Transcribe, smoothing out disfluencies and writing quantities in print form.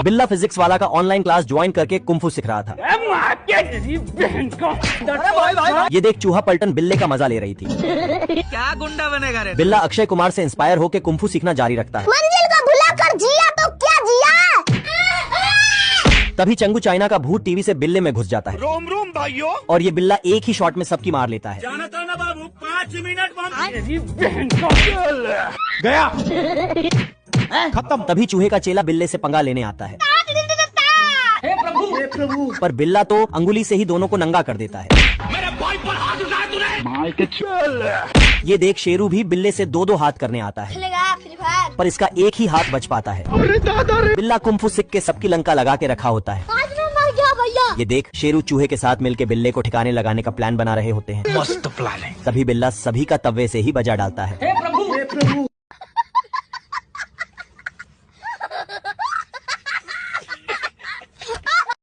बिल्ला फिजिक्स वाला का ऑनलाइन क्लास ज्वाइन करके कुंफू सिख रहा था। ये देख चूहा पलटन बिल्ले का मजा ले रही थी। क्या गुंडा बनेगा रे? बिल्ला अक्षय कुमार से इंस्पायर होकर कुंफू सीखना जारी रखता है। मंजिल को भुलाकर जिया तो क्या जिया। तभी चंगू चाइना का भूत टीवी से बिल्ले में घुस जाता है। रोम रोम भाइयों। और ये बिल्ला एक ही शॉट में सबकी मार लेता है। जाना था ना बाबू, 5 मिनट गया खत्म। तभी चूहे का चेला बिल्ले से पंगा लेने आता है। हे प्रभु। पर बिल्ला तो अंगुली से ही दोनों को नंगा कर देता है। मेरे भाई पर हाथ उठाया तूने। ये देख शेरू भी बिल्ले से 2-2 हाथ करने आता है, पर इसका एक ही हाथ बच पाता है। बिल्ला कुंफू सीख के सबकी लंका लगा के रखा होता है। आज मैं मर गया भैया। ये देख शेरू चूहे के साथ मिलके बिल्ले को ठिकाने लगाने का प्लान बना रहे होते हैं। मस्त प्लान है। तभी बिल्ला सभी का तवे से ही बजा डालता है। हे प्रभु।